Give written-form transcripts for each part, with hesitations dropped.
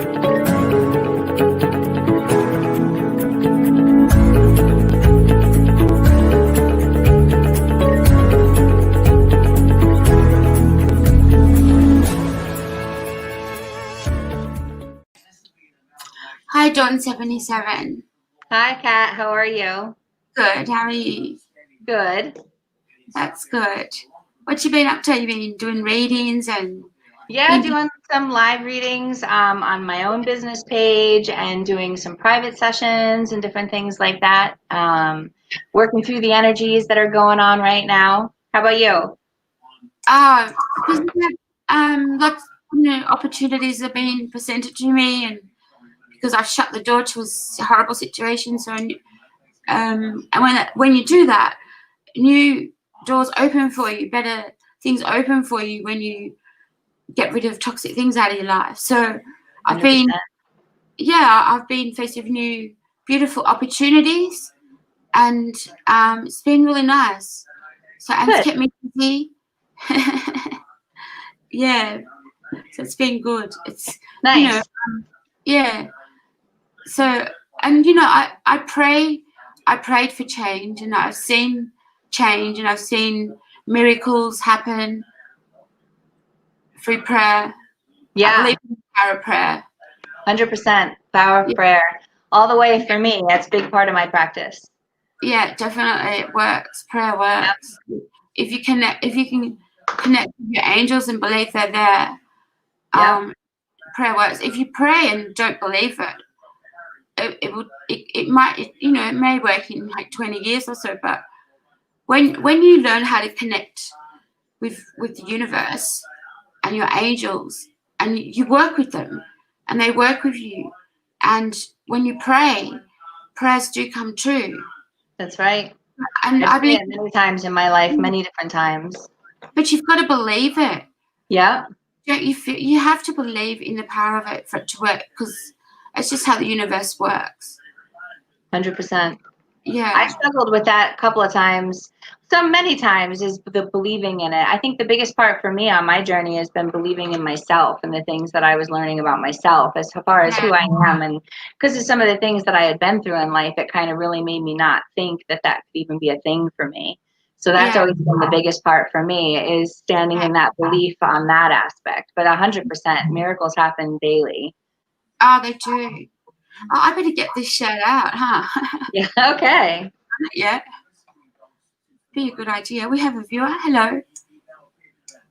Hi, Dawn77. Hi, Kat. How are you? Good. How are you? Good. That's good. What you been up to? You been doing readings and? Yeah, doing some live readings on my own business page and doing some private sessions and different things like that. Working through the energies that are going on right now. How about you? Lots, opportunities have been presented to me, and because I've shut the door to a horrible situation, so and when you do that, new doors open for you, better things open for you when you get rid of toxic things out of your life. So I've 100%. been faced with new beautiful opportunities, and it's been really nice. So, and it's kept me busy. Yeah, so it's been good. It's nice. Yeah. So, and I prayed for change, and I've seen change, and I've seen miracles happen through prayer. Yeah. I believe in the power of prayer. 100% power of prayer. All the way for me. That's a big part of my practice. Yeah, definitely it works. Prayer works. Yep. If you can connect with your angels and believe they're there, prayer works. If you pray and don't believe it may work in like 20 years or so, but when you learn how to connect with the universe and your angels, and you work with them and they work with you, and when you pray, prayers do come true. That's right. And I've seen it many times in my life, many different times. But you've got to believe it. Yeah. Don't you feel you have to believe in the power of it for it to work, because it's just how the universe works. 100%. Yeah. I struggled with that a couple of times. Many times is the believing in it. I think the biggest part for me on my journey has been believing in myself and the things that I was learning about myself as far as who I am. And because of some of the things that I had been through in life, it kind of really made me not think that could even be a thing for me. So that's always been the biggest part for me, is standing in that belief on that aspect. But 100%, miracles happen daily. Oh, they do. Oh, I better get this shout out, huh? Yeah, okay. Yeah. Be a good idea. We have a viewer. Hello.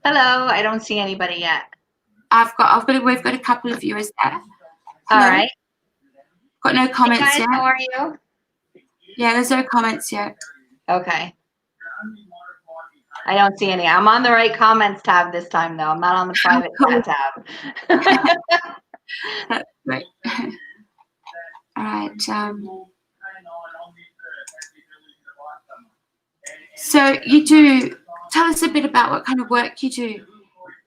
Hello. I don't see anybody yet. We've got a couple of viewers there. All right. Got no comments hey guys, yet. How are you? Yeah, there's no comments yet. Okay. I don't see any. I'm on the right comments tab this time, though. I'm not on the private chat tab. That's great. All right. So you do. Tell us a bit about what kind of work you do.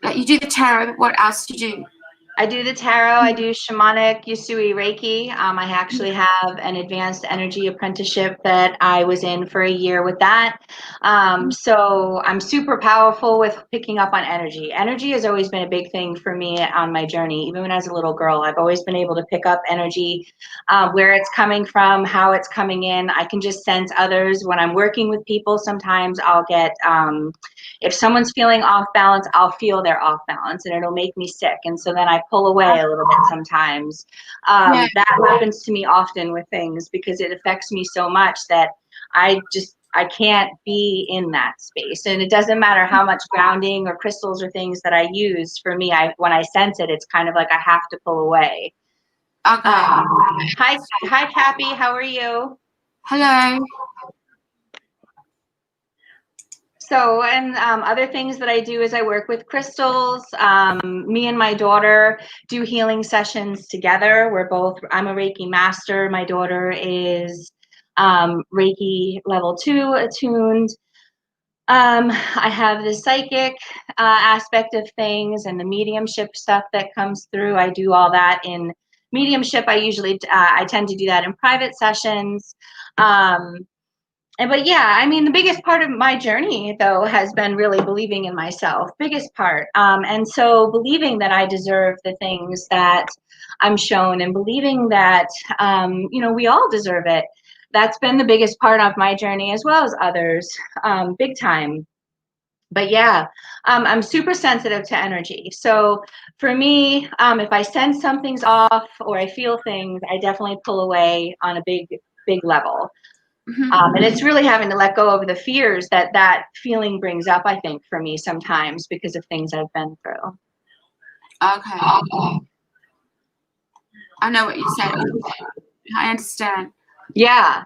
Like, you do the tarot. What else do you do? I do the tarot. I do shamanic Usui Reiki. I actually have an advanced energy apprenticeship that I was in for a year with that. So I'm super powerful with picking up on energy. Energy has always been a big thing for me on my journey. Even when I was a little girl, I've always been able to pick up energy, where it's coming from, how it's coming in. I can just sense others. When I'm working with people, sometimes I'll get, if someone's feeling off balance, I'll feel they're off balance, and it'll make me sick. And so then I pull away a little bit sometimes. That happens to me often with things, because it affects me so much that I can't be in that space. And it doesn't matter how much grounding or crystals or things that I use. For me, when I sense it, it's kind of like I have to pull away. Okay. Hi, Cappy. How are you? Hello. So, and other things that I do is I work with crystals. Me and my daughter do healing sessions together. I'm a Reiki master. My daughter is Reiki level 2 attuned. I have the psychic aspect of things and the mediumship stuff that comes through. I do all that in mediumship. I tend to do that in private sessions. But yeah, I mean, the biggest part of my journey, though, has been really believing in myself. Biggest part. And so believing that I deserve the things that I'm shown, and believing that, you know, we all deserve it. That's been the biggest part of my journey, as well as others, big time. But yeah, I'm super sensitive to energy. So for me, if I sense something's off or I feel things, I definitely pull away on a big level. And it's really having to let go of the fears that that feeling brings up, I think, for me sometimes, because of things I've been through. Okay. I know what you said. I understand. Yeah.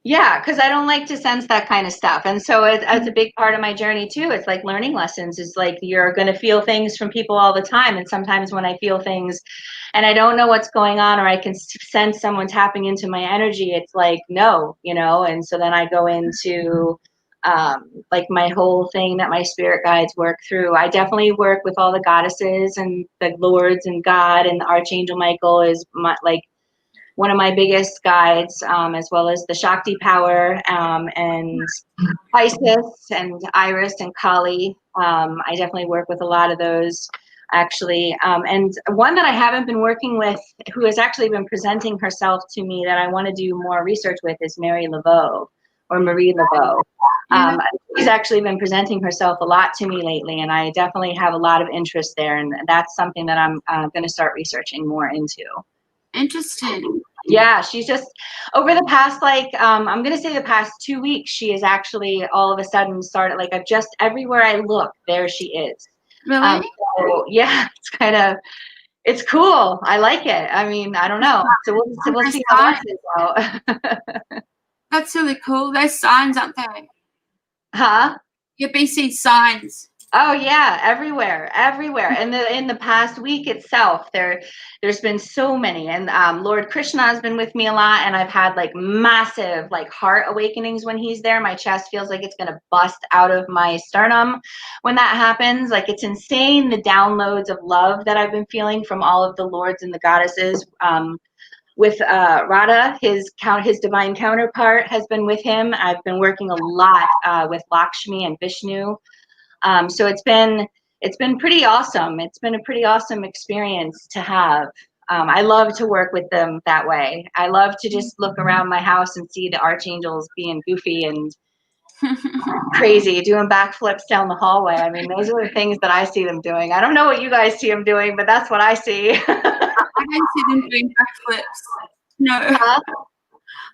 Yeah, because I don't like to sense that kind of stuff. And so it's a big part of my journey too. It's like learning lessons. Is like you're going to feel things from people all the time. And sometimes when I feel things and I don't know what's going on, or I can sense someone tapping into my energy, it's like, no, you know. And so then I go into like my whole thing that my spirit guides work through. I definitely work with all the goddesses and the lords and God, and the Archangel Michael is my, like, one of my biggest guides, as well as the Shakti power, and Isis and Iris and Kali. I definitely work with a lot of those, actually. And one that I haven't been working with, who has actually been presenting herself to me, that I want to do more research with, is Marie Laveau, or Marie Laveau. She's actually been presenting herself a lot to me lately, and I definitely have a lot of interest there. And that's something that I'm going to start researching more into. Interesting. Yeah, she's just, over the past, like, I'm going to say the past 2 weeks, she is actually all of a sudden started, like, I've just, everywhere I look, there she is. Really? So, yeah, it's kind of, it's cool. I like it. I mean, I don't know. So we'll see how that plays out. That's really cool. There's signs, aren't there? Huh? You're BC signs. Oh yeah, everywhere. And in the past week itself, there's been so many. And Lord Krishna has been with me a lot, and I've had like massive like heart awakenings when he's there. My chest feels like it's gonna bust out of my sternum when that happens. Like, it's insane, the downloads of love that I've been feeling from all of the lords and the goddesses. With Radha, his divine counterpart, has been with him. I've been working a lot with Lakshmi and Vishnu. So it's been pretty awesome. It's been a pretty awesome experience to have. I love to work with them that way. I love to just look around my house and see the archangels being goofy and crazy, doing backflips down the hallway. I mean, those are the things that I see them doing. I don't know what you guys see them doing, but that's what I see. I don't see them doing backflips. No. Huh?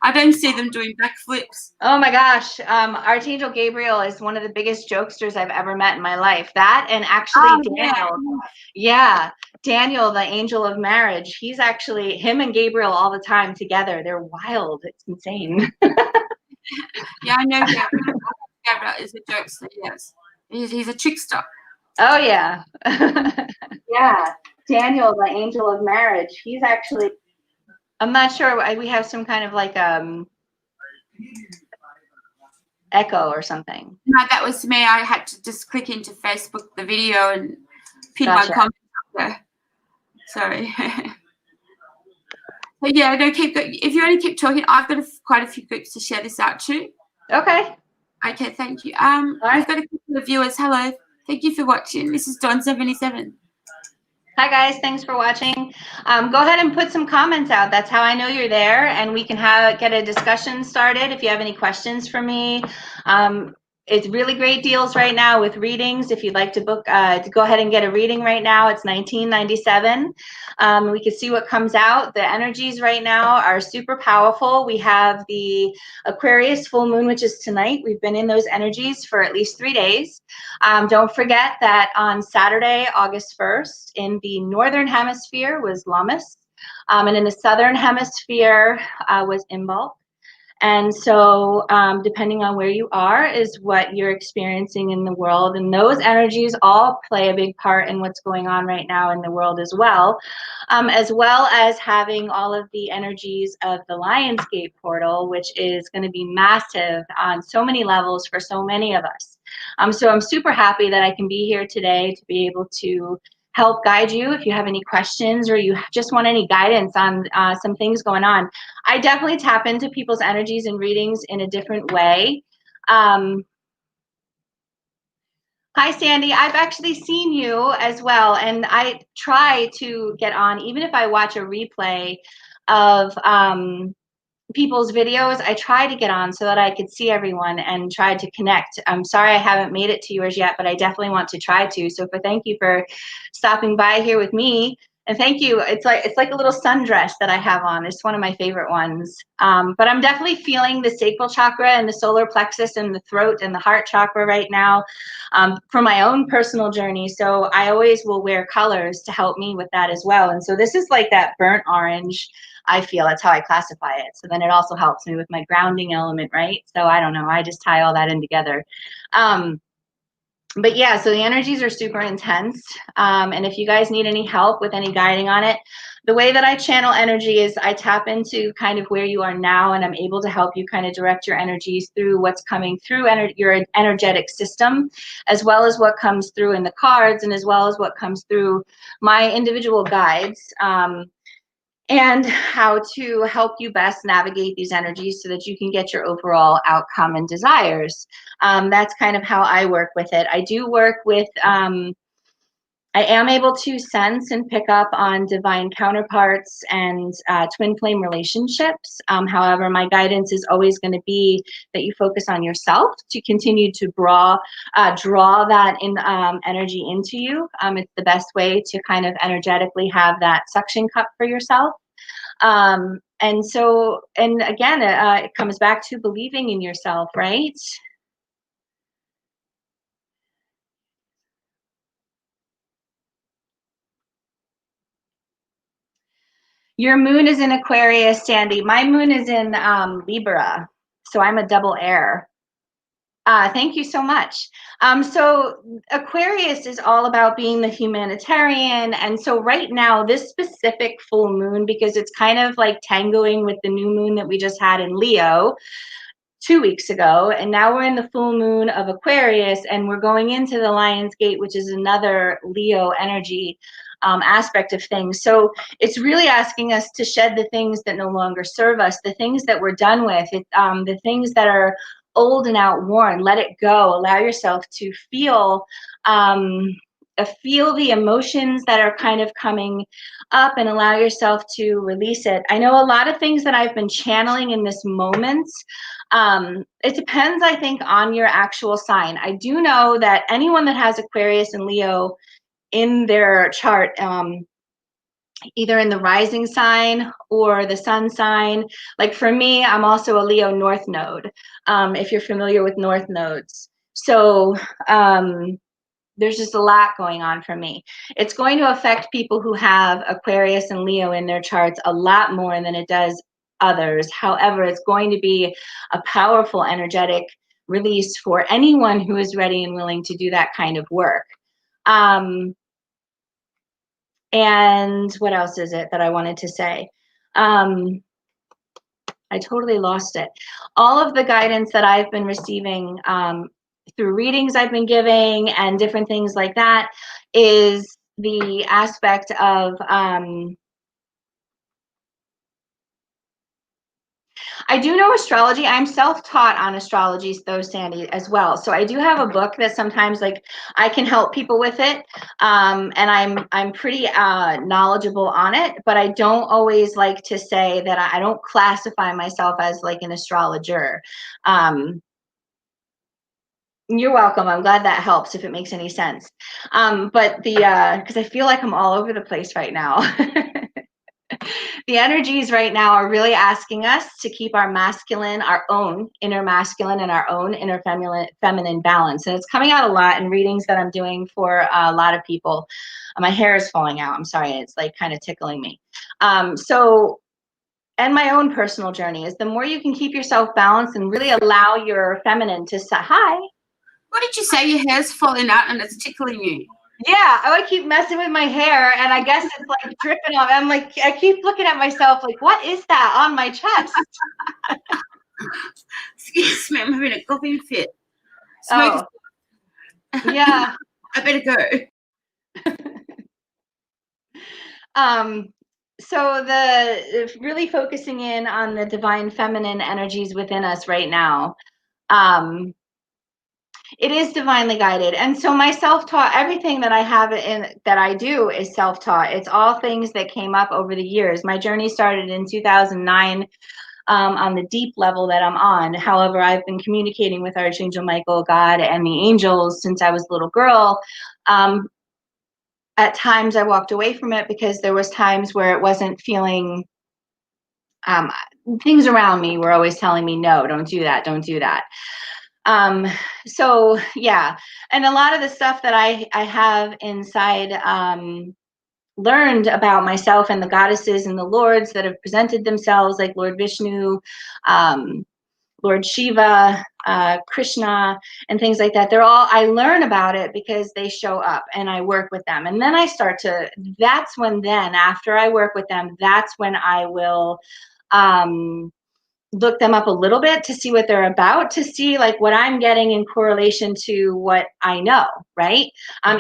I don't see them doing backflips. Oh my gosh. Archangel Gabriel is one of the biggest jokesters I've ever met in my life. That, and actually Daniel. Yeah. Daniel, the angel of marriage. He's actually, him and Gabriel all the time together. They're wild. It's insane. Yeah, I know Gabriel. Gabriel is a jokester, yes. He's a trickster. Oh yeah. Yeah. Daniel, the angel of marriage. He's actually, I'm not sure. We have some kind of like echo or something. No, that was me. I had to just click into Facebook, the video, and pin my comment up there. Sorry. But yeah, no, keep going. If you want to keep talking, I've got quite a few groups to share this out to. Okay. Okay, thank you. We've got a couple of viewers. Hello. Thank you for watching. This is Dawn77. Hi guys, thanks for watching. Go ahead and put some comments out. That's how I know you're there, and we can get a discussion started. If you have any questions for me, it's really great deals right now with readings. If you'd like to book, to go ahead and get a reading right now, it's $19.97. We can see what comes out. The energies right now are super powerful. We have the Aquarius full moon, which is tonight. We've been in those energies for at least 3 days. Don't forget that on Saturday, August 1st, in the northern hemisphere was Lammas, and in the southern hemisphere was Imbolc. And so depending on where you are is what you're experiencing in the world. And those energies all play a big part in what's going on right now in the world as well as having all of the energies of the Lionsgate portal, which is going to be massive on so many levels for so many of us. So I'm super happy that I can be here today to be able to help guide you. If you have any questions or you just want any guidance on some things going on, I definitely tap into people's energies and readings in a different way. Hi, Sandy. I've actually seen you as well, and I try to get on, even if I watch a replay of people's videos. I try to get on so that I could see everyone and try to connect. I'm sorry I haven't made it to yours yet, but I definitely want to try to. So thank you for stopping by here with me. And thank you. It's like a little sundress that I have on. It's one of my favorite ones. But I'm definitely feeling the sacral chakra and the solar plexus and the throat and the heart chakra right now for my own personal journey. So I always will wear colors to help me with that as well. And so this is like that burnt orange. I feel that's how I classify it. So then it also helps me with my grounding element, right? So I don't know. I just tie all that in together. But yeah, so the energies are super intense. And if you guys need any help with any guiding on it, the way that I channel energy is I tap into kind of where you are now, and I'm able to help you kind of direct your energies through what's coming through your energetic system, as well as what comes through in the cards, and as well as what comes through my individual guides. And how to help you best navigate these energies so that you can get your overall outcome and desires. That's kind of how I work with it. I do work with, I am able to sense and pick up on divine counterparts and twin flame relationships. However, my guidance is always going to be that you focus on yourself to continue to draw that in energy into you. It's the best way to kind of energetically have that suction cup for yourself. And so, and again, it comes back to believing in yourself, right? Your moon is in Aquarius, Sandy. My moon is in Libra, so I'm a double air. Thank you so much. So Aquarius is all about being the humanitarian. And so right now, this specific full moon, because it's kind of like tangoing with the new moon that we just had in Leo 2 weeks ago, and now we're in the full moon of Aquarius, and we're going into the Lion's Gate, which is another Leo energy aspect of things. So it's really asking us to shed the things that no longer serve us, the things that we're done with, the things that are old and outworn. Let it go. Allow yourself to feel the emotions that are kind of coming up, and allow yourself to release it. I know a lot of things that I've been channeling in this moment. It depends, I think, on your actual sign. I do know that anyone that has Aquarius and Leo in their chart, either in the rising sign or the sun sign, like for me, I'm also a Leo North Node, if you're familiar with North Nodes. So there's just a lot going on for me. It's going to affect people who have Aquarius and Leo in their charts a lot more than it does others. However, it's going to be a powerful energetic release for anyone who is ready and willing to do that kind of work. And what else is it that I wanted to say? I totally lost it. All of the guidance that I've been receiving through readings I've been giving and different things like that is the aspect of I do know astrology. I'm self-taught on astrology, though, Sandy, as well. So I do have a book that sometimes, like, I can help people with it, and I'm pretty knowledgeable on it. But I don't always like to say that I don't classify myself as like an astrologer. You're welcome. I'm glad that helps if it makes any sense. But because I feel like I'm all over the place right now. The energies right now are really asking us to keep our masculine, our own inner masculine, and our own inner feminine balance. And it's coming out a lot in readings that I'm doing for a lot of people. My hair is falling out. I'm sorry. It's like kind of tickling me. And my own personal journey is the more you can keep yourself balanced and really allow your feminine to say, hi. What did you say? Your hair's falling out and it's tickling you? Yeah, I keep messing with my hair, and I guess it's like dripping off. I'm like, I keep looking at myself like, what is that on my chest? Excuse me, I'm having a coughing fit. Oh, yeah. I better go. So the really focusing in on the divine feminine energies within us right now. It is divinely guided. And so my self-taught, everything that I have that I do is self-taught. It's all things that came up over the years. My journey started in 2009 on the deep level that I'm on. However, I've been communicating with Archangel Michael, God, and the angels since I was a little girl. At times I walked away from it because there was times where it wasn't feeling, things around me were always telling me, no, don't do that, don't do that. So yeah, and a lot of the stuff that I have inside, learned about myself and the goddesses and the lords that have presented themselves, like Lord Vishnu, Lord Shiva, Krishna, and things like that. I learn about it because they show up and I work with them. And then after I work with them, that's when I will, look them up a little bit to see what they're about, to see like what I'm getting in correlation to what I know, right?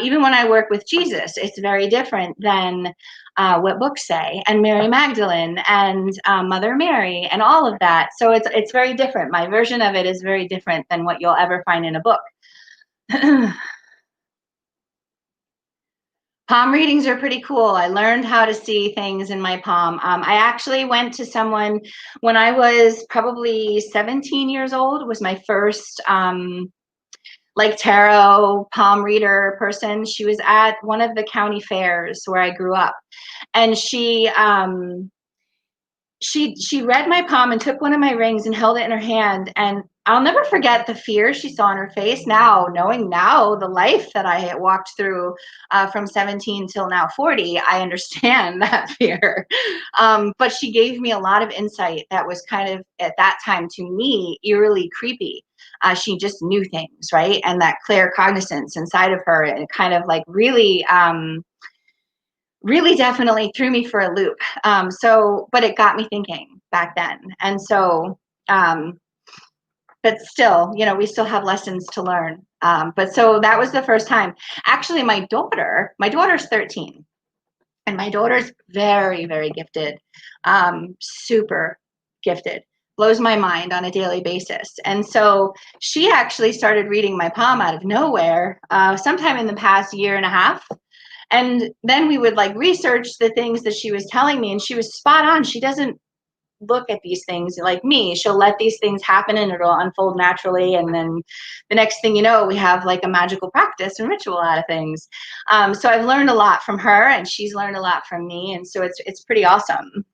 Even when I work with Jesus, it's very different than what books say, and Mary Magdalene and Mother Mary and all of that. So it's very different. My version of it is very different than what you'll ever find in a book. Palm readings are pretty cool. I learned how to see things in my palm. I actually went to someone when I was probably 17 years old, was my first like tarot palm reader person. She was at one of the county fairs where I grew up. And she read my palm and took one of my rings and held it in her hand. And I'll never forget the fear she saw on her face now, knowing now the life that I had walked through from 17 till now 40. I understand that fear. But she gave me a lot of insight that was kind of, at that time to me, eerily creepy. She just knew things, right? And that claircognizance inside of her, and kind of like really, really definitely threw me for a loop. But it got me thinking back then. And so, but still, we still have lessons to learn. But so that was the first time. Actually, my daughter's 13, and my daughter's very, very gifted, super gifted, blows my mind on a daily basis. And so she actually started reading my palm out of nowhere, sometime in the past year and a half. And then we would like research the things that she was telling me, and she was spot on. She doesn't look at these things like me. She'll let these things happen and it'll unfold naturally. And then the next thing you know, we have like a magical practice and ritual out of things. So I've learned a lot from her, and she's learned a lot from me. And so it's pretty awesome.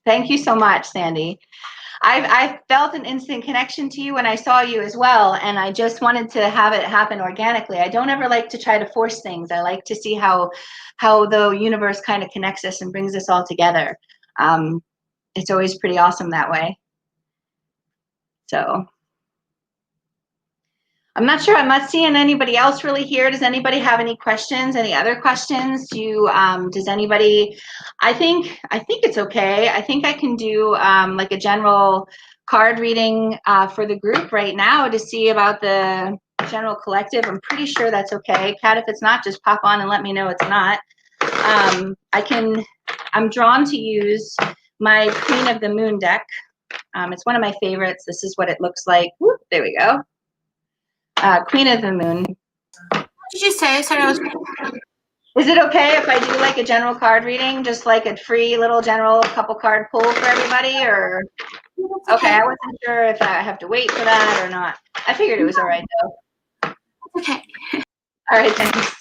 Thank you so much, Sandy. I felt an instant connection to you when I saw you as well, and I just wanted to have it happen organically. I don't ever like to try to force things. I like to see how the universe kind of connects us and brings us all together. It's always pretty awesome that way. So I'm not sure. I'm not seeing anybody else really here. Does anybody have any questions? Any other questions? Does anybody? I think it's okay. I think I can do like a general card reading for the group right now to see about the general collective. I'm pretty sure that's okay. Kat, if it's not, just pop on and let me know it's not. I'm drawn to use my Queen of the Moon deck. It's one of my favorites. This is what it looks like. Whoop, there we go. Queen of the Moon. What did you say? Sorry, Is it okay if I do like a general card reading, just like a free little general couple card pull for everybody, or? Okay, I wasn't sure if I have to wait for that or not. I figured it was all right though. Okay. All right, thanks.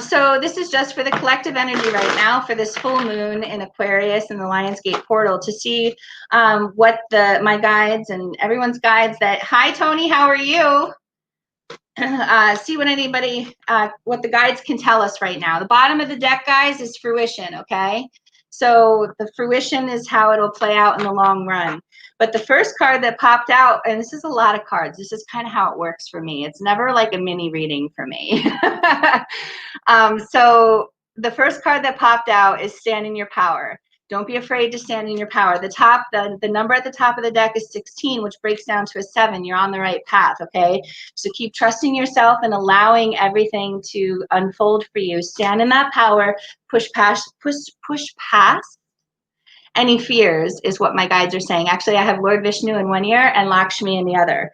So this is just for the collective energy right now for this full moon in Aquarius in the Lionsgate portal, to see what my guides and everyone's guides hi Tony, how are you? See what what the guides can tell us right now. The bottom of the deck, guys, is fruition, okay? So the fruition is how it'll play out in the long run. But the first card that popped out, and this is a lot of cards, this is kind of how it works for me. It's never like a mini reading for me. So the first card that popped out is Stand in Your Power. Don't be afraid to stand in your power. The number at the top of the deck is 16, which breaks down to a 7. You're on the right path, okay? So keep trusting yourself and allowing everything to unfold for you. Stand in that power, push past, any fears is what my guides are saying. Actually, I have Lord Vishnu in one ear and Lakshmi in the other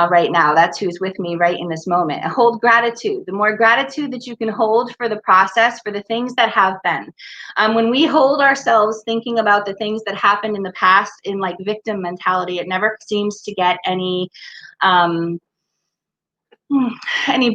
right now. That's who's with me right in this moment. And hold gratitude. The more gratitude that you can hold for the process, for the things that have been. When we hold ourselves thinking about the things that happened in the past in like victim mentality, it never seems to get any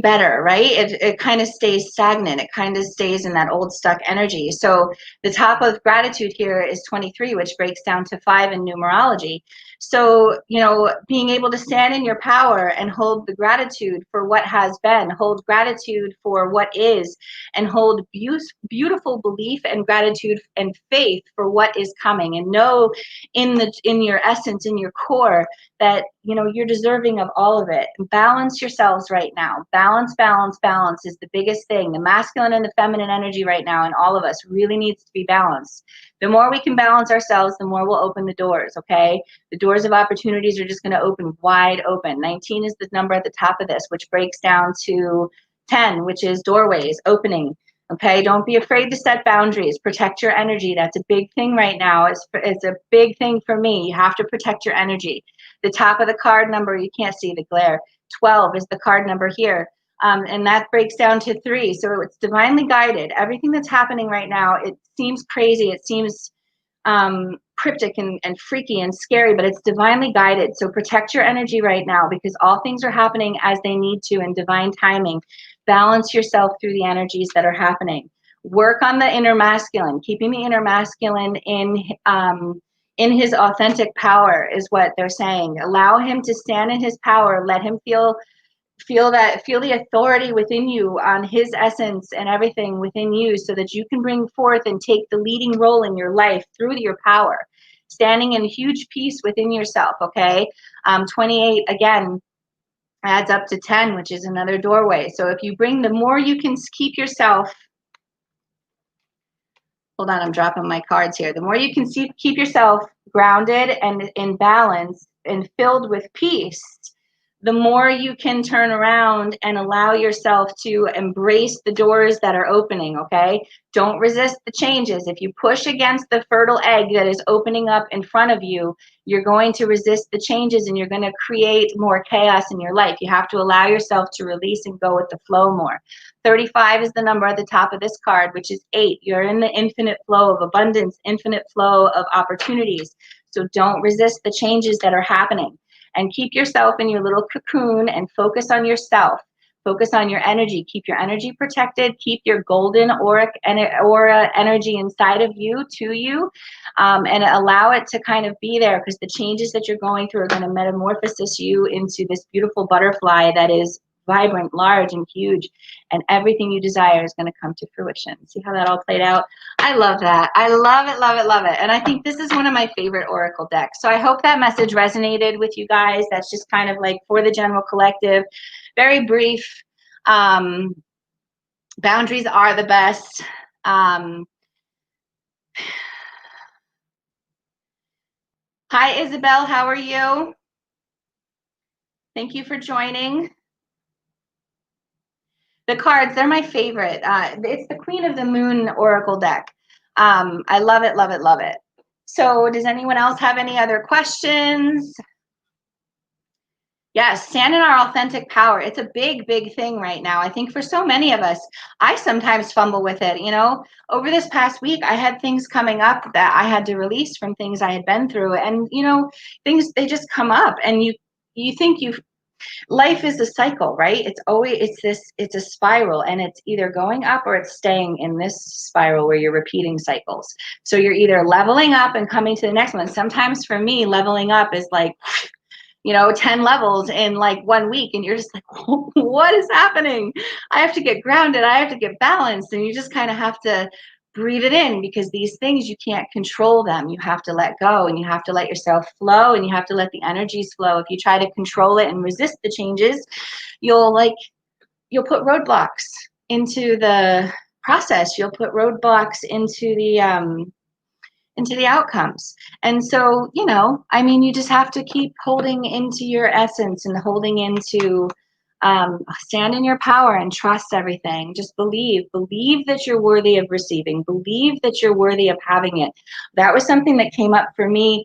better, right? It kind of stays stagnant. It kind of stays in that old stuck energy. So the top of gratitude here is 23, which breaks down to 5 in numerology. So, you know, being able to stand in your power and hold the gratitude for what has been, hold gratitude for what is, and hold beautiful belief and gratitude and faith for what is coming, and know in your essence, in your core, that, you know, you're deserving of all of it. Balance yourselves right now. Balance, balance, balance is the biggest thing. The masculine and the feminine energy right now in all of us really needs to be balanced. The more we can balance ourselves, the more we'll open the doors, okay? The doors of opportunities are just going to open wide open. 19 is the number at the top of this, which breaks down to 10, which is doorways, opening. Okay, don't be afraid to set boundaries. Protect your energy. That's a big thing right now. It's a big thing for me. You have to protect your energy. The top of the card number, you can't see the glare. 12 is the card number here. And that breaks down to 3. So it's divinely guided. Everything that's happening right now, it seems crazy. It seems cryptic and freaky and scary, but it's divinely guided. So protect your energy right now, because all things are happening as they need to in divine timing. Balance yourself through the energies that are happening. Work on the inner masculine, keeping the inner masculine in his authentic power is what they're saying. Allow him to stand in his power. Let him feel the authority within you on his essence and everything within you, so that you can bring forth and take the leading role in your life through your power, standing in huge peace within yourself. Okay. 28 again adds up to 10, which is another doorway. So if you bring, the more you can keep yourself, hold on, I'm dropping my cards here. The more you can keep yourself grounded and in balance and filled with peace, the more you can turn around and allow yourself to embrace the doors that are opening, okay? Don't resist the changes. If you push against the fertile egg that is opening up in front of you, you're going to resist the changes and you're going to create more chaos in your life. You have to allow yourself to release and go with the flow more. 35 is the number at the top of this card, which is 8. You're in the infinite flow of abundance, infinite flow of opportunities. So don't resist the changes that are happening. And keep yourself in your little cocoon and focus on yourself. Focus on your energy. Keep your energy protected. Keep your golden aura energy inside of you, to you, and allow it to kind of be there, because the changes that you're going through are going to metamorphose you into this beautiful butterfly that is vibrant, large, and huge, and everything you desire is going to come to fruition. See how that all played out? I love that. I love it, love it, love it. And I think this is one of my favorite oracle decks. So I hope that message resonated with you guys. That's just kind of like for the general collective. Very brief. Boundaries are the best. Hi, Isabel. How are you? Thank you for joining. The cards, they're my favorite. It's the Queen of the Moon Oracle deck. I love it, love it, love it. So does anyone else have any other questions? Yes, stand in our authentic power. It's a big, big thing right now. I think for so many of us, I sometimes fumble with it. You know, over this past week, I had things coming up that I had to release from things I had been through. And, you know, things, they just come up, and you think life is a cycle, right? It's a spiral, and it's either going up or it's staying in this spiral where you're repeating cycles. So you're either leveling up and coming to the next one. Sometimes for me, leveling up is like, 10 levels in like 1 week, and you're just like, what is happening? I have to get grounded. I have to get balanced. And you just kind of have to breathe it in, because these things, you can't control them. You have to let go, and you have to let yourself flow, and you have to let the energies flow. If you try to control it and resist the changes, you'll put roadblocks into the process. You'll put roadblocks into the outcomes. And so, you just have to keep holding into your essence and holding into Stand in your power and trust everything. Just believe that you're worthy of receiving, believe that you're worthy of having it. That was something that came up for me.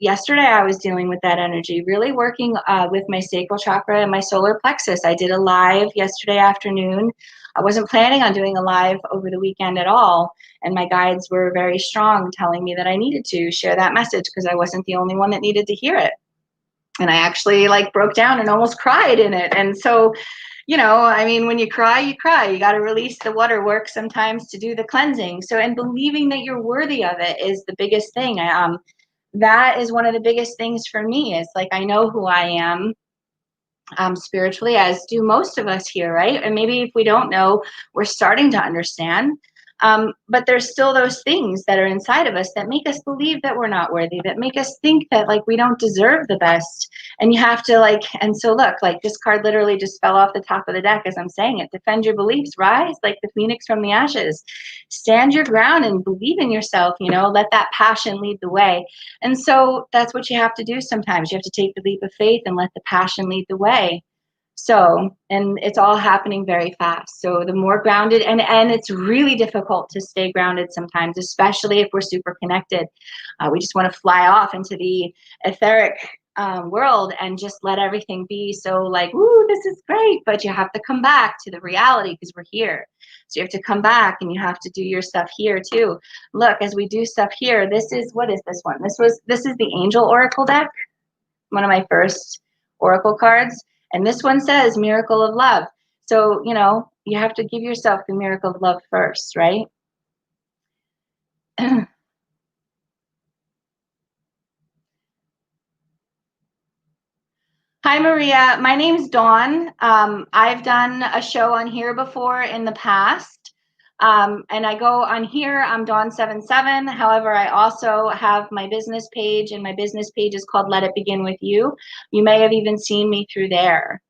Yesterday I was dealing with that energy, really working with my sacral chakra and my solar plexus. I did a live yesterday afternoon. I wasn't planning on doing a live over the weekend at all. And my guides were very strong, telling me that I needed to share that message because I wasn't the only one that needed to hear it. And I actually like broke down and almost cried in it. And so, you know, I mean, when you cry, you cry. You got to release the water work sometimes to do the cleansing. So, and believing that you're worthy of it is the biggest thing. That is one of the biggest things for me. Is like, I know who I am spiritually, as do most of us here, right? And maybe if we don't know, we're starting to understand. But there's still those things that are inside of us that make us believe that we're not worthy, that make us think that like we don't deserve the best. And you have to like, and so look, like this card literally just fell off the top of the deck as I'm saying it. Defend your beliefs, rise like the phoenix from the ashes. Stand your ground and believe in yourself, you know, let that passion lead the way. And so that's what you have to do sometimes. You have to take the leap of faith and let the passion lead the way. So, and it's all happening very fast. So the more grounded, and it's really difficult to stay grounded sometimes, especially if we're super connected. We just want to fly off into the etheric world and just let everything be so like, woo, this is great. But you have to come back to the reality because we're here. So you have to come back and you have to do your stuff here too. Look, as we do stuff here, this is, what is this one? This is the Angel Oracle deck, one of my first Oracle cards. And this one says miracle of love. So, you know, you have to give yourself the miracle of love first, right? Hi, Maria. My name's Dawn. I've done a show on here before in the past. And I go on here, I'm Dawn77. However, I also have my business page, and my business page is called Let It Begin With You. You may have even seen me through there.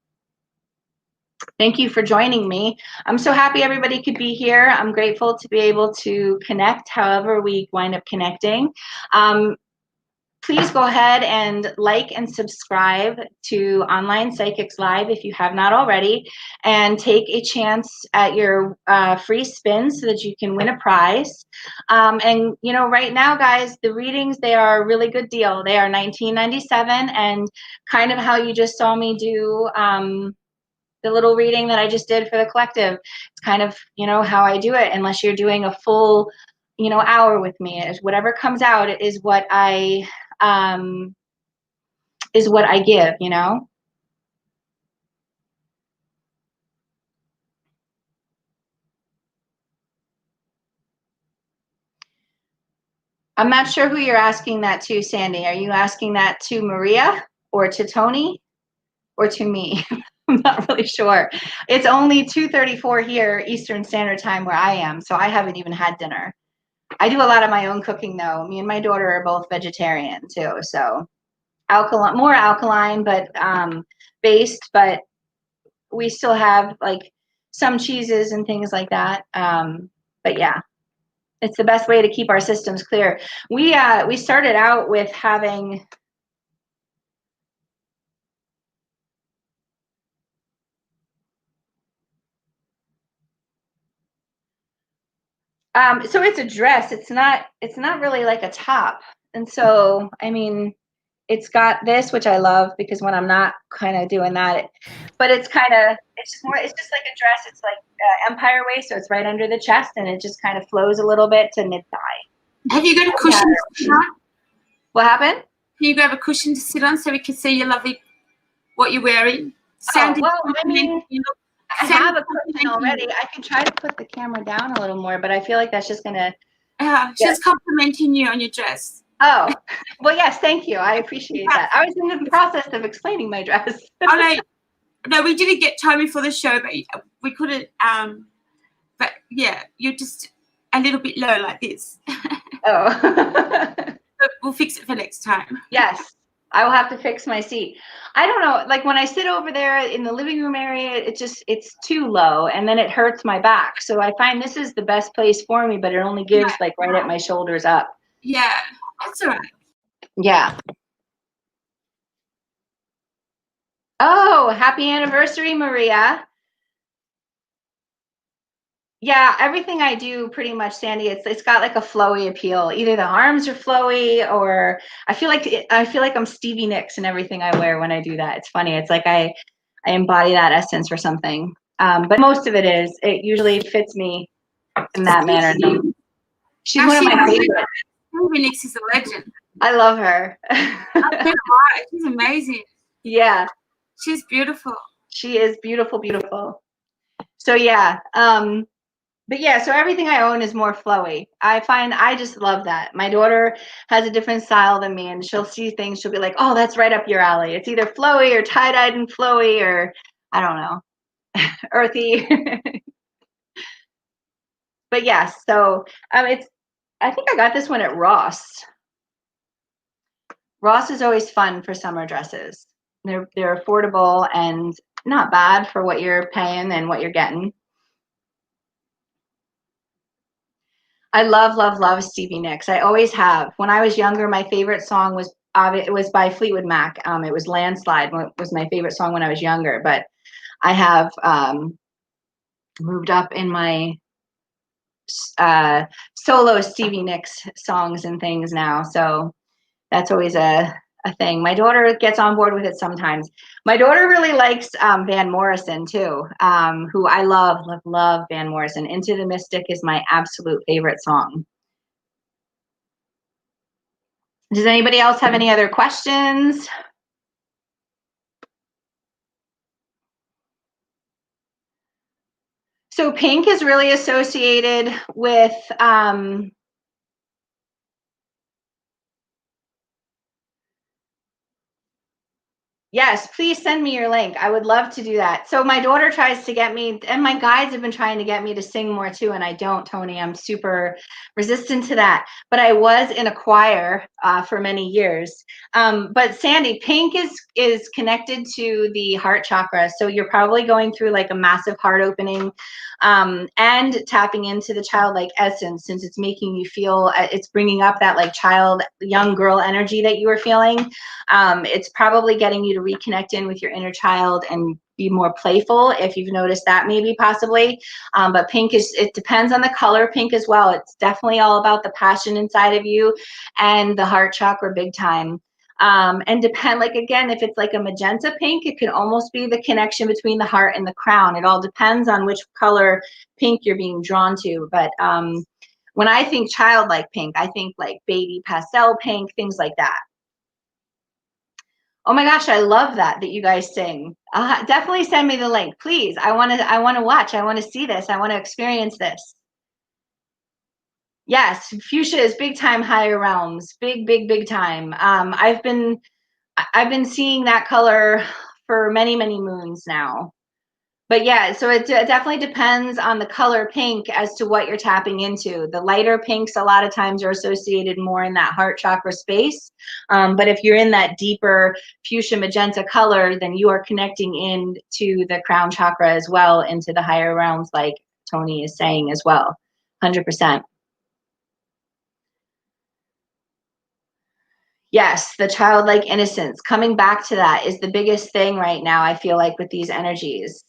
Thank you for joining me. I'm so happy everybody could be here. I'm grateful to be able to connect however we wind up connecting. Please go ahead and like and subscribe to Online Psychics Live if you have not already, and take a chance at your free spin so that you can win a prize. And you know, right now, guys, the readings, they are a really good deal. They are $19.97, and kind of how you just saw me do the little reading that I just did for the collective. It's kind of, you know, how I do it, unless you're doing a full, you know, hour with me. Is whatever comes out is what I give, you know. I'm not sure who you're asking that to, Sandy. Are you asking that to Maria or to Tony or to me? I'm not really sure. It's only 2:34 here Eastern Standard Time where I am, so I haven't even had dinner. I do a lot of my own cooking though. Me and my daughter are both vegetarian too, so alkaline, more alkaline, but based, but we still have like some cheeses and things like that. But yeah, it's the best way to keep our systems clear. We started out with having so it's a dress. It's not really like a top. And so, I mean, it's got this, which I love because when I'm not kind of doing that, but it's kind of, it's just like a dress. It's like empire waist, so it's right under the chest, and it just kind of flows a little bit to mid thigh. Have you got a cushion to sit on? What happened? Can you grab a cushion to sit on so we can see your lovely, what you're wearing? Sandy, well, I mean, I have a cushion already. I could try to put the camera down a little more, but I feel like that's just gonna. She's complimenting you on your dress. Oh, well, yes, thank you. I appreciate that. I was in the process of explaining my dress. No, we didn't get time before the show, but we couldn't. But yeah, you're just a little bit low like this. Oh. But we'll fix it for next time. Yes, I will have to fix my seat. I don't know, like when I sit over there in the living room area, it's too low, and then it hurts my back. So I find this is the best place for me, but it only gives like right at my shoulders up. Yeah, that's all right. Yeah. Oh, happy anniversary, Maria. Yeah, everything I do pretty much, Sandy, it's got like a flowy appeal. Either the arms are flowy, or I feel like I'm Stevie Nicks in everything I wear when I do that. It's funny. It's like I embody that essence or something. But most of it usually fits me in that manner. She's one of my favorites. Stevie Nicks is a legend. I love her. She's amazing. Yeah. She's beautiful. She is beautiful, beautiful. So yeah, but yeah, so everything I own is more flowy. I just love that. My daughter has a different style than me, and she'll see things, she'll be like, oh, that's right up your alley. It's either flowy or tie-dyed and flowy, or I don't know, earthy. But yes, so I think I got this one at Ross. Ross is always fun for summer dresses. They're affordable and not bad for what you're paying and what you're getting. I love, love, love Stevie Nicks. I always have. When I was younger, my favorite song was it was by Fleetwood Mac. It was Landslide was my favorite song when I was younger. But I have moved up in my solo Stevie Nicks songs and things now. So that's always a thing. My daughter gets on board with it sometimes. My daughter really likes Van Morrison too, who I love, love, love Van Morrison. Into the Mystic is my absolute favorite song. Does anybody else have any other questions? So pink is really associated with yes, please send me your link. I would love to do that. So my daughter tries to get me, and my guides have been trying to get me to sing more too, and I don't, Tony. I'm super resistant to that. But I was in a choir for many years. But Sandy, pink is connected to the heart chakra. So you're probably going through like a massive heart opening and tapping into the childlike essence, since it's making you feel, it's bringing up that like young girl energy that you were feeling. It's probably getting you to reconnect in with your inner child and be more playful, if you've noticed that maybe possibly. But pink it depends on the color pink as well. It's definitely all about the passion inside of you and the heart chakra big time. And like, again, if it's like a magenta pink, it can almost be the connection between the heart and the crown. It all depends on which color pink you're being drawn to. But when I think childlike pink, I think like baby pastel pink, things like that. Oh my gosh, I love that you guys sing. Definitely send me the link, please. I want to watch. I want to see this. I want to experience this. Yes, fuchsia is big time higher realms. Big, big, big time. I've been seeing that color for many, many moons now. But yeah, so it definitely depends on the color pink as to what you're tapping into. The lighter pinks a lot of times are associated more in that heart chakra space. But if you're in that deeper fuchsia magenta color, then you are connecting in to the crown chakra as well, into the higher realms, like Tony is saying as well, 100%. Yes, the childlike innocence, coming back to that is the biggest thing right now, I feel like, with these energies.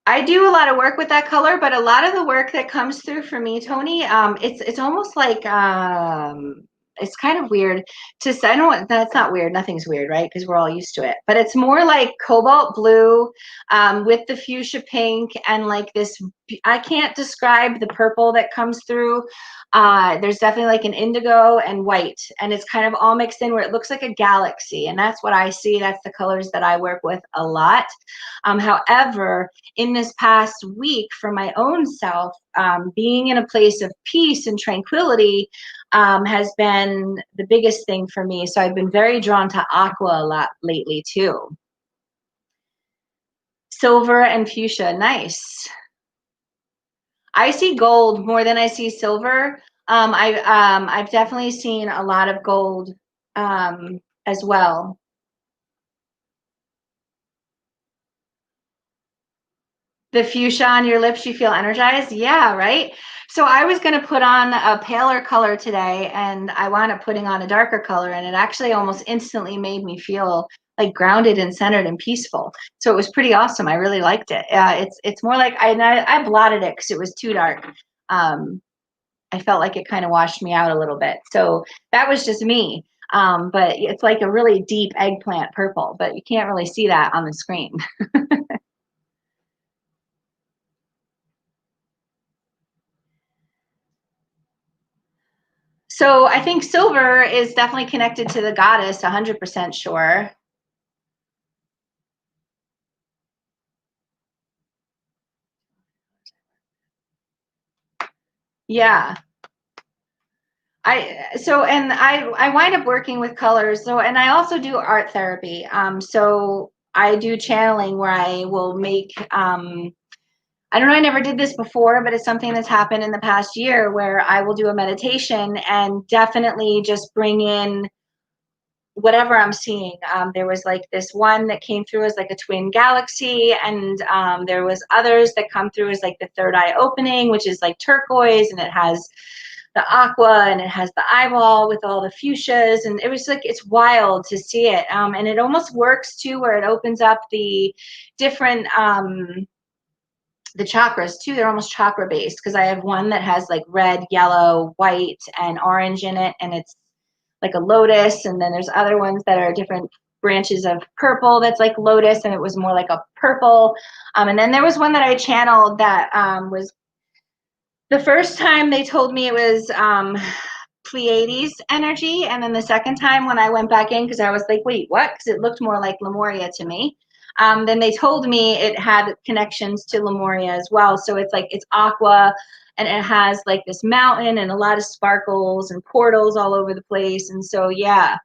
I do a lot of work with that color, but a lot of the work that comes through for me, Tony, it's almost like it's kind of weird to say. I don't. That's not weird. Nothing's weird, right? Because we're all used to it. But it's more like cobalt blue with the fuchsia pink and like this. I can't describe the purple that comes through. There's definitely like an indigo and white, and it's kind of all mixed in where it looks like a galaxy, and that's what I see. That's the colors that I work with a lot. However, in this past week, for my own self, being in a place of peace and tranquility has been the biggest thing for me. So I've been very drawn to aqua a lot lately too. Silver and fuchsia, nice. I see gold more than I see silver. I've definitely seen a lot of gold as well. The fuchsia on your lips, you feel energized? Yeah, right? So I was going to put on a paler color today, and I wound up putting on a darker color, and it actually almost instantly made me feel like grounded and centered and peaceful. So it was pretty awesome. I really liked it. It's more like I blotted it because it was too dark. I felt like it kind of washed me out a little bit. So that was just me. But it's like a really deep eggplant purple, but you can't really see that on the screen. So I think silver is definitely connected to the goddess, 100% sure. Yeah. I wind up working with colors. So, and I also do art therapy. So I do channeling where I will make, I don't know, I never did this before, but it's something that's happened in the past year where I will do a meditation and definitely just bring in whatever I'm seeing. There was like this one that came through as like a twin galaxy, and there was others that come through as like the third eye opening, which is like turquoise, and it has the aqua and it has the eyeball with all the fuchsias, and it was like, it's wild to see it. And it almost works too, where it opens up the different the chakras too. They're almost chakra based, because I have one that has like red, yellow, white, and orange in it, and it's like a lotus. And then there's other ones that are different branches of purple that's like lotus, and it was more like a purple. And then there was one that I channeled that was, the first time they told me it was Pleiades energy, and then the second time when I went back in, because I was like, wait, what? Because it looked more like Lemuria to me. Then they told me it had connections to Lemuria as well. So it's like, it's aqua, and it has like this mountain and a lot of sparkles and portals all over the place. And so, yeah,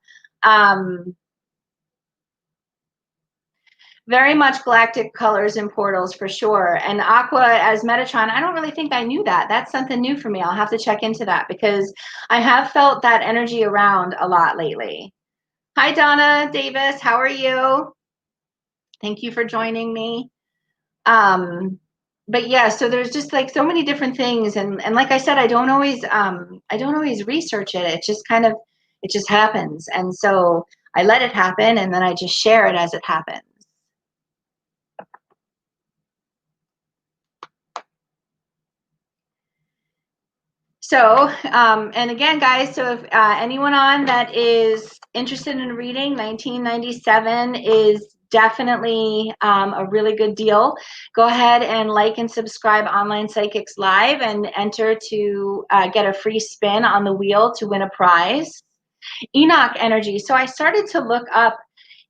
very much galactic colors and portals for sure. And aqua as Metatron, I don't really think I knew that. That's something new for me. I'll have to check into that, because I have felt that energy around a lot lately. Hi, Donna Davis. How are you? Thank you for joining me. But yeah, so there's just like so many different things, and like I said, I don't always research it. It just kind of, it just happens, and so I let it happen, and then I just share it as it happens. So, and again, guys, so if anyone on that is interested in reading, 1997 is definitely a really good deal. Go ahead and like and subscribe Online Psychics Live, and enter to get a free spin on the wheel to win a prize. Enoch energy. So I started to look up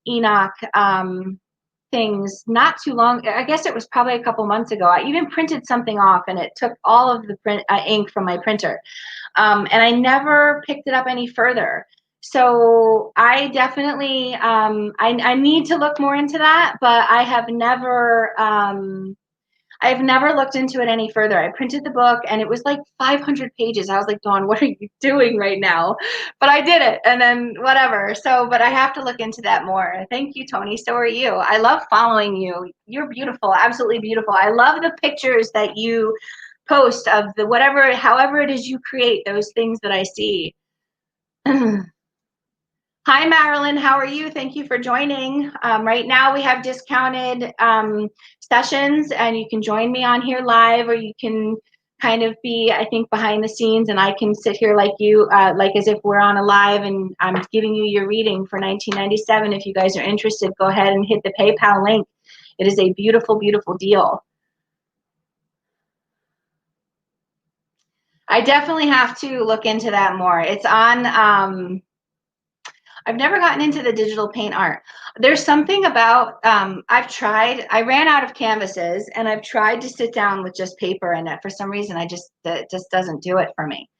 Enoch things not too long. I guess it was probably a couple months ago. I even printed something off, and it took all of the ink from my printer. And I never picked it up any further. So I definitely, I need to look more into that, but I have never, I've never looked into it any further. I printed the book, and it was like 500 pages. I was like, Dawn, what are you doing right now? But I did it, and then whatever. So, but I have to look into that more. Thank you, Tony. So are you. I love following you. You're beautiful, absolutely beautiful. I love the pictures that you post of the whatever, however it is you create those things that I see. Hi, Marilyn. How are you? Thank you for joining. Right now we have discounted sessions, and you can join me on here live, or you can kind of be, I think, behind the scenes, and I can sit here like you, like as if we're on a live, and I'm giving you your reading for 1997. If you guys are interested, go ahead and hit the PayPal link. It is a beautiful, beautiful deal. I definitely have to look into that more. It's on, I've never gotten into the digital paint art. There's something about, I've tried, I ran out of canvases, and I've tried to sit down with just paper, and for some reason, it just doesn't do it for me.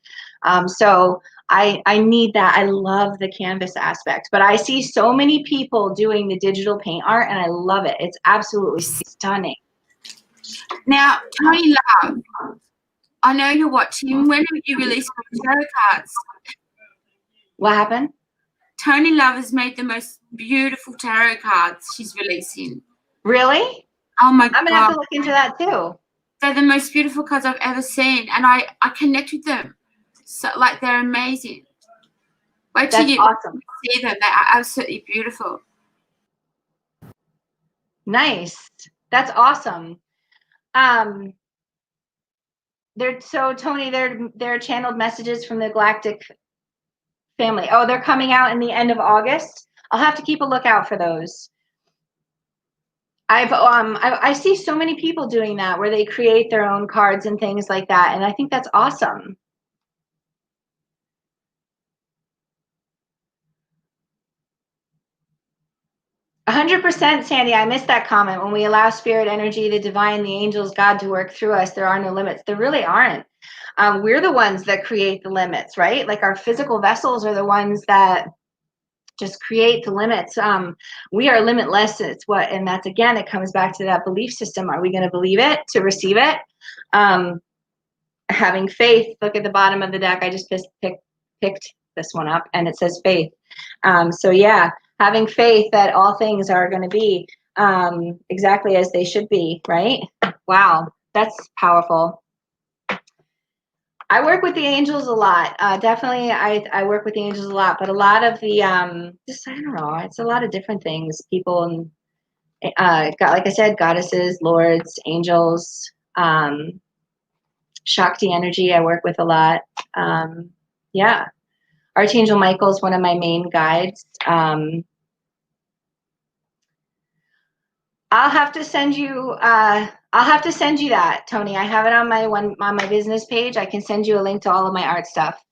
So I need that. I love the canvas aspect, but I see so many people doing the digital paint art, and I love it. It's absolutely stunning. Now, Tony Love, I know you're watching. When have you released tarot cards? What happened? Tony Love has made the most beautiful tarot cards she's releasing. Really? Oh my I'm gonna have God. to look into that too. They're the most beautiful cards I've ever seen. And I connect with them. So like they're amazing. Wait till That's you awesome. see them. They are absolutely beautiful. Nice. That's awesome. Tony, they're channeled messages from the galactic family. Oh, they're coming out in the end of August. I'll have to keep a lookout for those. I see so many people doing that where they create their own cards and things like that, and I think that's awesome. 100%, Sandy. I missed that comment. When we allow spirit energy, the divine, the angels, God to work through us, there are no limits. There really aren't. We're the ones that create the limits, right? Like our physical vessels are the ones that just create the limits. We are limitless. And that's, again, it comes back to that belief system. Are we going to believe it to receive it? Having faith. Look at the bottom of the deck. I just picked this one up, and it says faith. So yeah, having faith that all things are going to be exactly as they should be, right? Wow, that's powerful. I work with the angels a lot. Definitely, I work with the angels a lot, but a lot of the, just, I don't know, it's a lot of different things. People, like I said, goddesses, lords, angels, Shakti energy I work with a lot. Yeah. Archangel Michael is one of my main guides. I'll have to send you that, Tony. I have it on my business page. I can send you a link to all of my art stuff.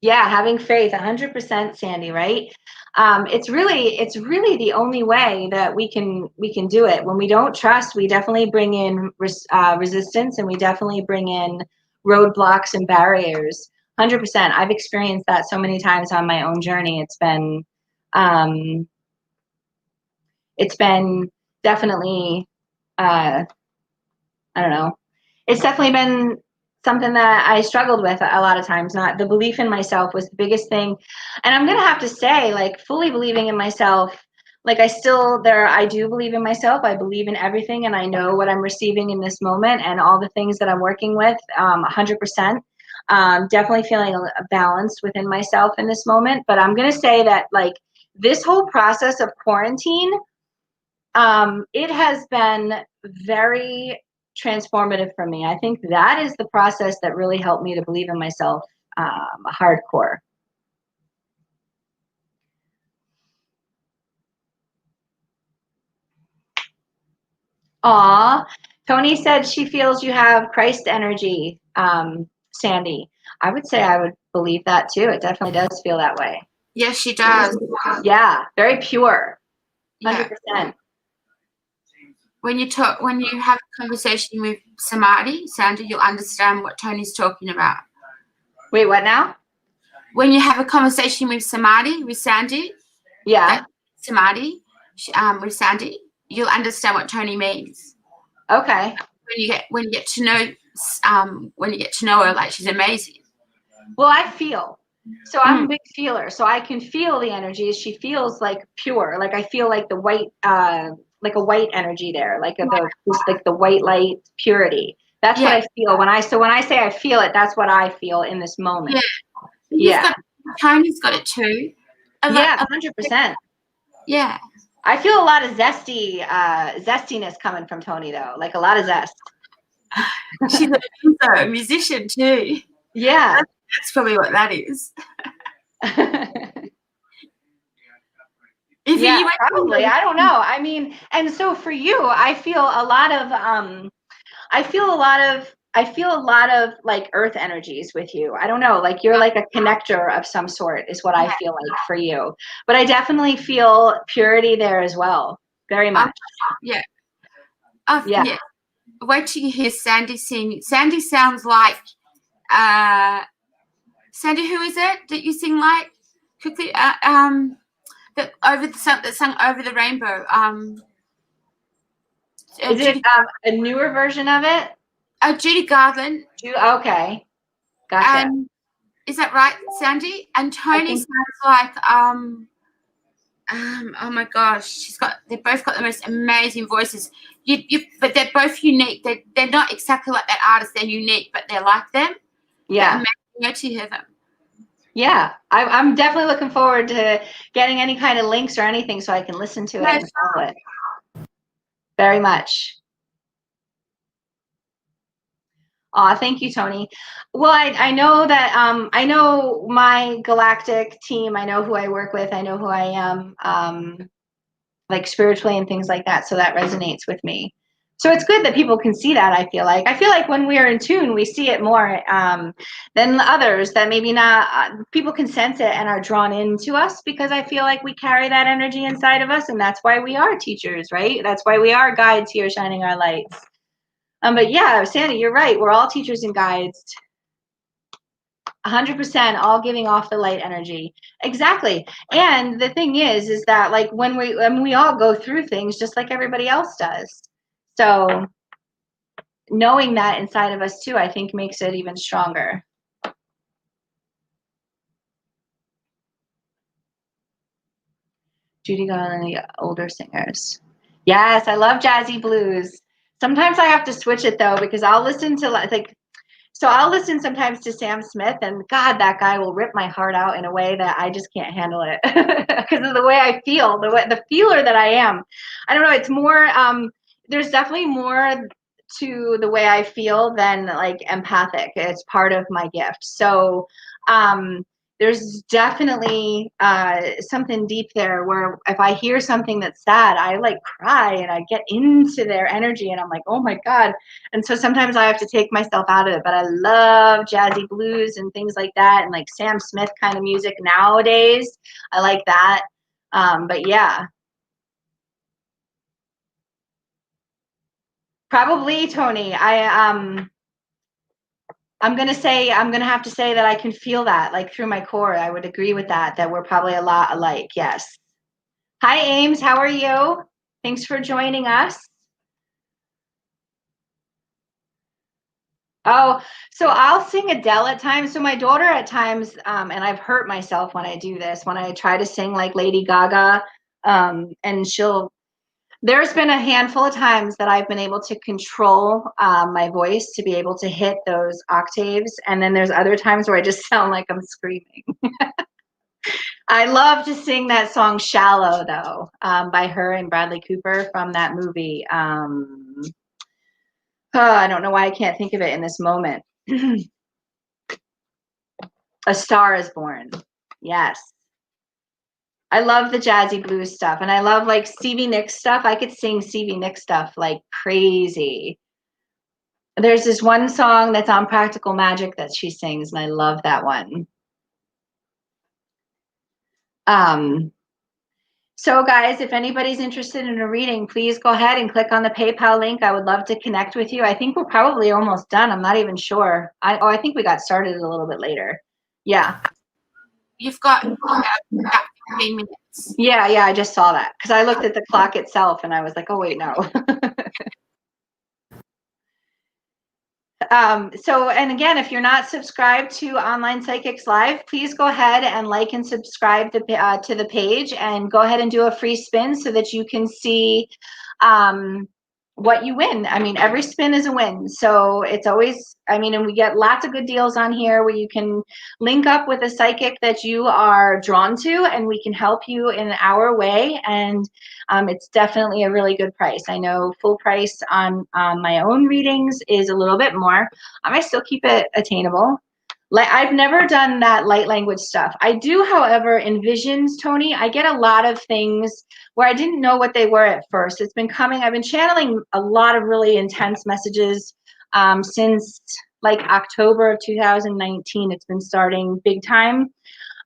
Yeah, having faith, 100%, Sandy, right? It's really the only way that we can do it. When we don't trust, we definitely bring in resistance, and we definitely bring in roadblocks and barriers. 100%. I've experienced that so many times on my own journey. It's been definitely, I don't know. It's definitely been something that I struggled with a lot of times. Not the belief in myself was the biggest thing. And I'm going to have to say, like, fully believing in myself, like I do believe in myself. I believe in everything, and I know what I'm receiving in this moment and all the things that I'm working with, 100%. Definitely feeling balanced within myself in this moment. But I'm going to say that, like, this whole process of quarantine, it has been very transformative for me. I think that is the process that really helped me to believe in myself hardcore. Aw, Tony said she feels you have Christ energy, Sandy. I would say I would believe that too. It definitely does feel that way. Yes, she does. Yeah, very pure. 100%. Yeah. When you have a conversation with Samadhi, Sandy, you'll understand what Tony's talking about. Wait, what now? When you have a conversation with Samadhi, with Sandy, yeah, Samadhi, with Sandy, you'll understand what Tony means. Okay. When you get to know her, like, she's amazing. Well, I feel. So I'm a big feeler, so I can feel the energy. She feels like pure, like I feel like the white, like a white energy there, like the white light purity. That's what I feel when I say I feel it. That's what I feel in this moment. Yeah. Tony's got it too. Yeah, 100%. Yeah. I feel a lot of zestiness coming from Tony though, like a lot of zest. She's a musician too. Yeah. That's probably what that is. Yeah, probably. I don't know. I mean, and so for you, I feel a lot of like earth energies with you. I don't know, like you're like a connector of some sort is what I feel like for you. But I definitely feel purity there as well. Very much. Yeah. Yeah. Wait till you hear Sandy sing. Sandy sounds like Sandy, who is it that you sing like? Quickly, that sung Over the Rainbow. Is it a newer version of it? Judy Garland. Okay. Gotcha. And is that right, Sandy? And Tony think- sounds like oh my gosh, they've both got the most amazing voices. But they're both unique. They're not exactly like that artist. They're unique, but they're like them. Yeah. They're amazing to hear them. Yeah, I'm definitely looking forward to getting any kind of links or anything so I can listen to it and follow it. Very much. Aw, thank you, Tony. Well, I know that I know my galactic team. I know who I work with. I know who I am, like spiritually and things like that. So that resonates with me. So it's good that people can see that. I feel like when we're in tune, we see it more than others that maybe not. People can sense it and are drawn into us because I feel like we carry that energy inside of us, and that's why we are teachers, right? That's why we are guides here, shining our lights. But yeah, Sandy, you're right. We're all teachers and guides. 100% all giving off the light energy. Exactly. And the thing is that like when we all go through things just like everybody else does. So knowing that inside of us too, I think makes it even stronger. Judy got on the older singers. Yes, I love jazzy blues. Sometimes I have to switch it though, because I'll listen to so I'll listen sometimes to Sam Smith, and God, that guy will rip my heart out in a way that I just can't handle it because of the way I feel, the feeler that I am. I don't know. It's more. There's definitely more to the way I feel than like empathic. It's part of my gift. So there's definitely something deep there where if I hear something that's sad, I like cry and I get into their energy and I'm like, oh my God. And so sometimes I have to take myself out of it, but I love jazzy blues and things like that. And like Sam Smith kind of music nowadays. I like that. But yeah. Probably, Tony. I'm gonna have to say that I can feel that like through my core. I would agree with that we're probably a lot alike. Yes. Hi, Ames. How are you? Thanks for joining us. Oh, so I'll sing Adele at times. So my daughter at times, and I've hurt myself when I do this, when I try to sing like Lady Gaga, and there's been a handful of times that I've been able to control my voice to be able to hit those octaves. And then there's other times where I just sound like I'm screaming. I love to sing that song Shallow, though, by her and Bradley Cooper from that movie. I don't know why I can't think of it in this moment. A Star is Born. Yes. I love the jazzy blues stuff. And I love like Stevie Nicks stuff. I could sing Stevie Nicks stuff like crazy. There's this one song that's on Practical Magic that she sings, and I love that one. So guys, if anybody's interested in a reading, please go ahead and click on the PayPal link. I would love to connect with you. I think we're probably almost done. I'm not even sure. I think we got started a little bit later. Yeah. You've got about 15 minutes. Yeah, I just saw that because I looked at the clock itself and I was like, oh, wait, no. So, and again, if you're not subscribed to Online Psychics Live, please go ahead and like and subscribe to the page and go ahead and do a free spin so that you can see what you win. I mean, every spin is a win. So it's always, I mean, and we get lots of good deals on here where you can link up with a psychic that you are drawn to and we can help you in our way. And it's definitely a really good price. I know full price on my own readings is a little bit more. I still keep it attainable. Like I've never done that light language stuff. I do, however, in visions, Tony, I get a lot of things where I didn't know what they were at first. It's been coming, I've been channeling a lot of really intense messages since like October of 2019. It's been starting big time.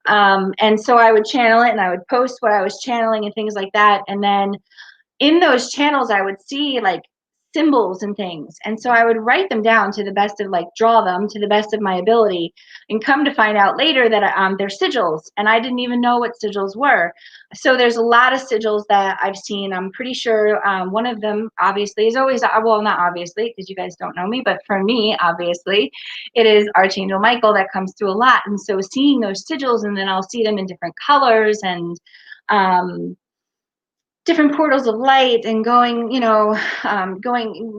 And so I would channel it and I would post what I was channeling and things like that. And then in those channels, I would see like symbols and things. And so I would write them down to the best of, like, draw them to the best of my ability, and come to find out later that they're sigils, and I didn't even know what sigils were. So there's a lot of sigils that I've seen. I'm pretty sure one of them obviously is always, well, not obviously, because you guys don't know me, but for me, obviously, it is Archangel Michael that comes through a lot. And so seeing those sigils, and then I'll see them in different colors, and different portals of light, and going,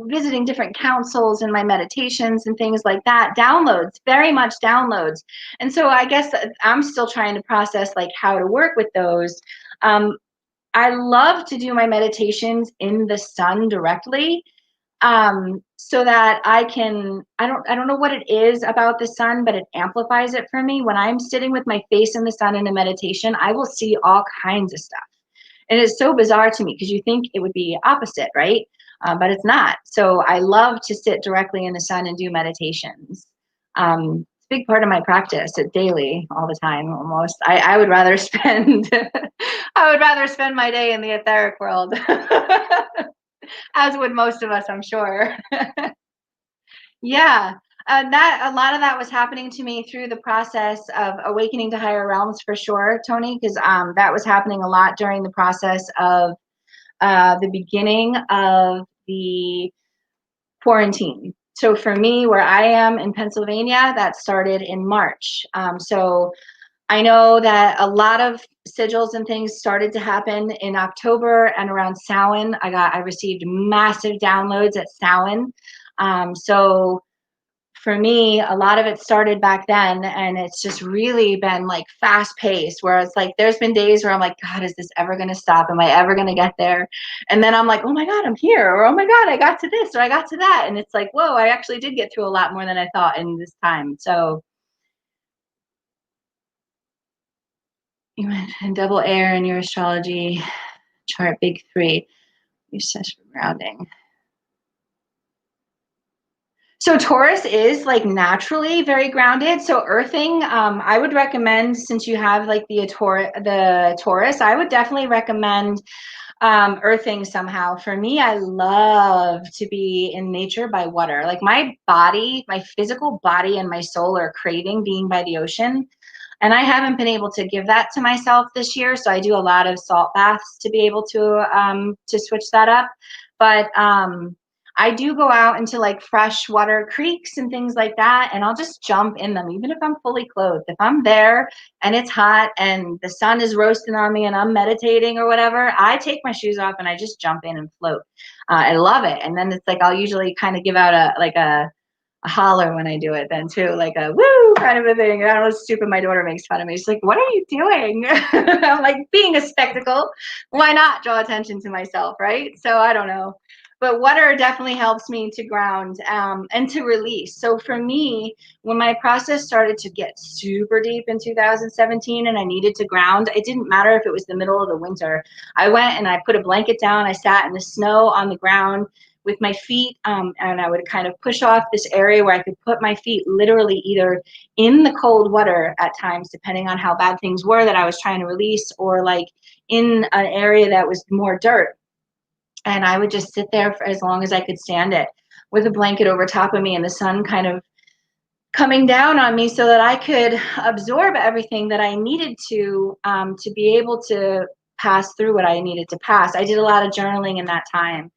visiting different councils in my meditations and things like that. Downloads, very much downloads. And so I guess I'm still trying to process, like, how to work with those. I love to do my meditations in the sun directly, so that I don't know what it is about the sun, but it amplifies it for me. When I'm sitting with my face in the sun in a meditation, I will see all kinds of stuff. And it's so bizarre to me, because you think it would be opposite, right? But it's not. So I love to sit directly in the sun and do meditations. It's a big part of my practice. It's daily, all the time, almost. I would rather spend I would rather spend my day in the etheric world, as would most of us, I'm sure. Yeah. That a lot of that was happening to me through the process of awakening to higher realms, for sure, Tony, because that was happening a lot during the process of the beginning of the quarantine. So for me, where I am in Pennsylvania, that started in March. So I know that a lot of sigils and things started to happen in October, and around Samhain, I received massive downloads at Samhain. So for me, a lot of it started back then, and it's just really been, like, fast paced, where it's like, there's been days where I'm like, God, is this ever going to stop? Am I ever going to get there? And then I'm like, oh my God, I'm here. Or, oh my God, I got to this, or I got to that. And it's like, whoa, I actually did get through a lot more than I thought in this time. So, you mentioned double air in your astrology chart, big three. You said grounding. So Taurus is, like, naturally very grounded. So earthing, I would recommend, since you have, like, the Taurus, I would definitely recommend earthing somehow. For me, I love to be in nature by water. Like, my body, my physical body and my soul are craving being by the ocean. And I haven't been able to give that to myself this year. So I do a lot of salt baths to be able to switch that up. But I do go out into, like, freshwater creeks and things like that, and I'll just jump in them, even if I'm fully clothed. If I'm there and it's hot and the sun is roasting on me and I'm meditating or whatever, I take my shoes off and I just jump in and float. I love it. And then it's like, I'll usually kind of give out a holler when I do it then too, like a woo kind of a thing. I don't know, it's stupid. My daughter makes fun of me. She's like, what are you doing? I'm like, being a spectacle. Why not draw attention to myself, right? So I don't know. But water definitely helps me to ground and to release. So for me, when my process started to get super deep in 2017 and I needed to ground, it didn't matter if it was the middle of the winter. I went and I put a blanket down. I sat in the snow on the ground with my feet, and I would kind of push off this area where I could put my feet literally either in the cold water at times, depending on how bad things were that I was trying to release, or like in an area that was more dirt. And I would just sit there for as long as I could stand it, with a blanket over top of me and the sun kind of coming down on me, so that I could absorb everything that I needed to be able to pass through what I needed to pass. I did a lot of journaling in that time,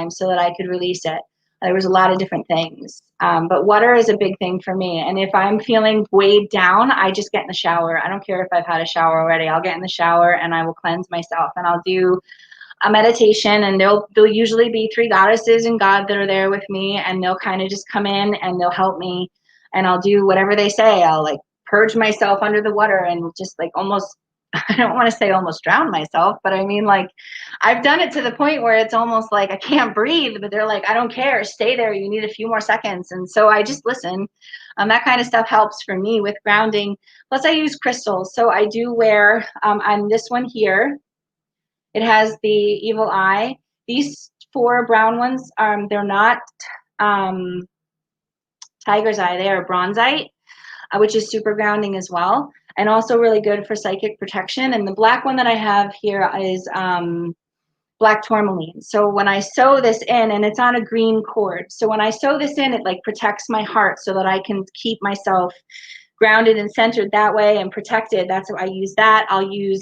so that I could release it. There was a lot of different things. But water is a big thing for me. And if I'm feeling weighed down, I just get in the shower. I don't care if I've had a shower already. I'll get in the shower and I will cleanse myself, and I'll do a meditation, and there'll usually be three goddesses and God that are there with me, and they'll kind of just come in and they'll help me, and I'll do whatever they say. I'll, like, purge myself under the water and just, like, almost, I don't want to say almost drown myself, but I mean, like, I've done it to the point where it's almost like I can't breathe, but they're like, I don't care, stay there, you need a few more seconds. And so I just listen. That kind of stuff helps for me with grounding. Plus I use crystals. So I do wear on this one here, it has the evil eye. These four brown ones, they're not tiger's eye. They are bronzite, which is super grounding as well, and also really good for psychic protection. And the black one that I have here is black tourmaline. So when I sew this in, and it's on a green cord, so when I sew this in, it like protects my heart so that I can keep myself grounded and centered that way and protected. That's what I use. That I'll use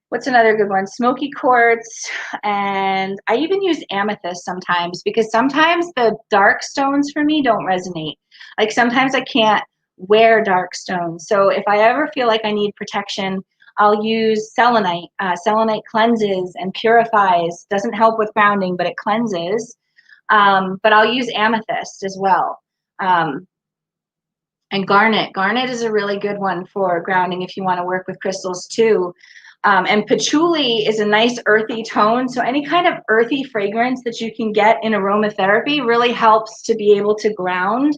what's another good one? Smoky quartz. And I even use amethyst sometimes, because sometimes the dark stones for me don't resonate. Like sometimes I can't wear dark stones. So if I ever feel like I need protection, I'll use selenite. Selenite cleanses and purifies. Doesn't help with grounding, but it cleanses. But I'll use amethyst as well. And garnet. Garnet is a really good one for grounding if you want to work with crystals too. And patchouli is a nice earthy tone. So any kind of earthy fragrance that you can get in aromatherapy really helps to be able to ground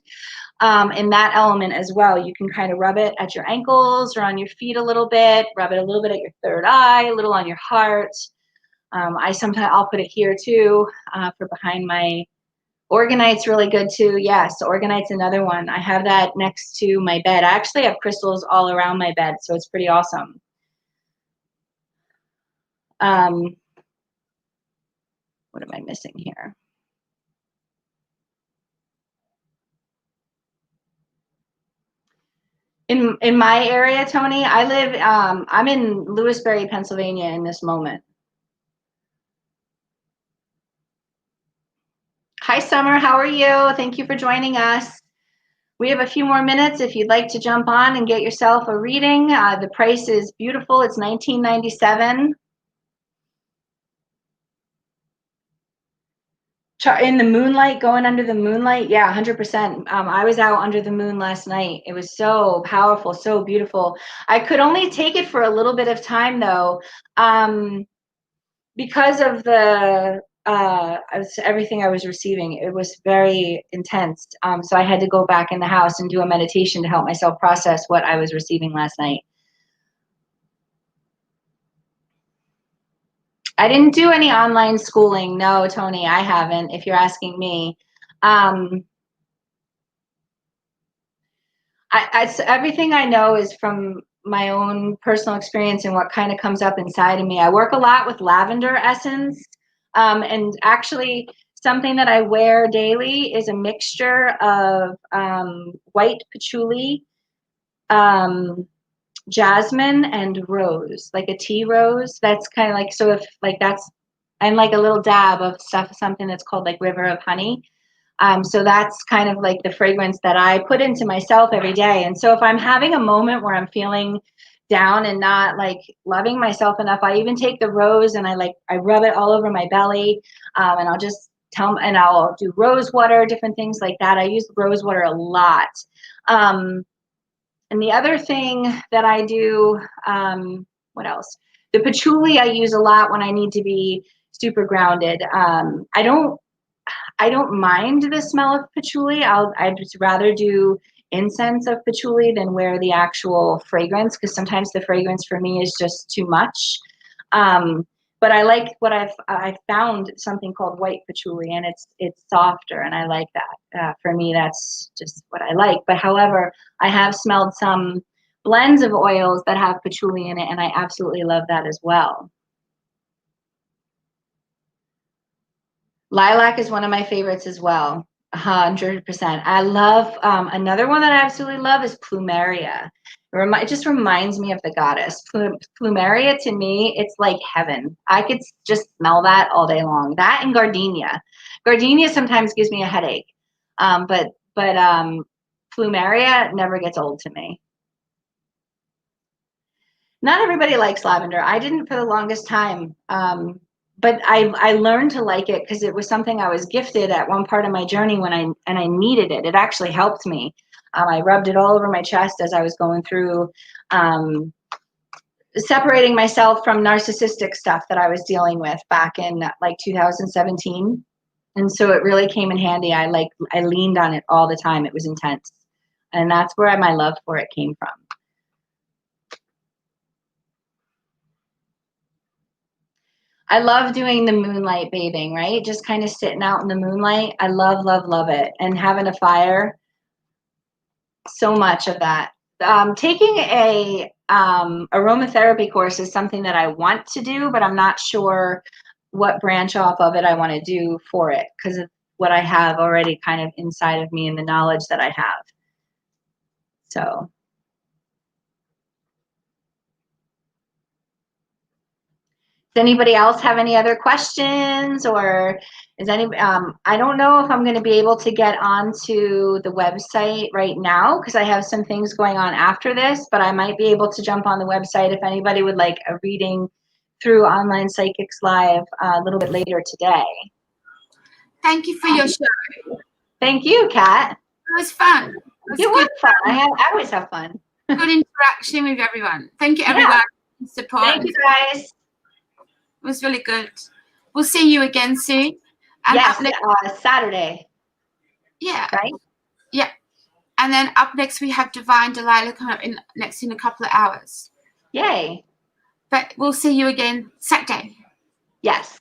in that element as well. You can kind of rub it at your ankles or on your feet a little bit, rub it a little bit at your third eye, a little on your heart. I'll put it here too for behind my Organite's really good too. Yes, Organite's another one. I have that next to my bed. I actually have crystals all around my bed, so it's pretty awesome. What am I missing here? In my area, Tony, I live, I'm in Lewisberry, Pennsylvania in this moment. Hi, Summer, how are you? Thank you for joining us. We have a few more minutes if you'd like to jump on and get yourself a reading. The price is beautiful. It's $19.97. In the moonlight, going under the moonlight, yeah, 100%. I was out under the moon last night. It was so powerful, so beautiful. I could only take it for a little bit of time though, because of the everything I was receiving. It was very intense. So I had to go back in the house and do a meditation to help myself process what I was receiving last night. I didn't do any online schooling. No, Tony, I haven't, if you're asking me. Everything I know is from my own personal experience and what kind of comes up inside of me. I work a lot with lavender essence. And actually, something that I wear daily is a mixture of white patchouli, jasmine, and rose, like a tea rose. That's kind of like, so if like that's, and like a little dab of something that's called like river of honey. So that's kind of like the fragrance that I put into myself every day. And so if I'm having a moment where I'm feeling down and not like loving myself enough, I even take the rose and I rub it all over my belly. And I'll just and I'll do rose water, different things like that. I use rose water a lot. And the other thing that I do, what else? The patchouli I use a lot when I need to be super grounded. I don't mind the smell of patchouli. I'd just rather do incense of patchouli than wear the actual fragrance, because sometimes the fragrance for me is just too much. But I like what I've found something called white patchouli, and it's softer, and I like that. For me, that's just what I like. But however, I have smelled some blends of oils that have patchouli in it, and I absolutely love that as well. Lilac is one of my favorites as well, 100%. I love, another one that I absolutely love is plumeria. It just reminds me of the goddess. Plumeria, to me, it's like heaven. I could just smell that all day long. That and gardenia. Gardenia sometimes gives me a headache, but plumeria never gets old to me. Not everybody likes lavender. I didn't for the longest time. But I learned to like it because it was something I was gifted at one part of my journey when I needed it. It actually helped me. I rubbed it all over my chest as I was going through separating myself from narcissistic stuff that I was dealing with back in like 2017. And so it really came in handy. I leaned on it all the time. It was intense. And that's where my love for it came from. I love doing the moonlight bathing, right? Just kind of sitting out in the moonlight. I love, love, love it. And having a fire, so much of that. Taking a aromatherapy course is something that I want to do, but I'm not sure what branch off of it I want to do for it because of what I have already kind of inside of me and the knowledge that I have. So. Does anybody else have any other questions, or is any? I don't know if I'm going to be able to get onto the website right now because I have some things going on after this, but I might be able to jump on the website if anybody would like a reading through Online Psychics Live a little bit later today. Thank you for your show. Thank you, Kat. It was fun. It was fun. I always have fun. Good interaction with everyone. Thank you, everyone. Yeah. Support. Thank you, guys. It was really good. We'll see you again soon. And yes, Saturday. Yeah. Right? Yeah. And then up next, we have Divine Delilah coming up in a couple of hours. Yay. But we'll see you again Saturday. Yes.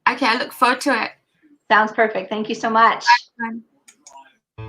Okay, I look forward to it. Sounds perfect. Thank you so much. Bye.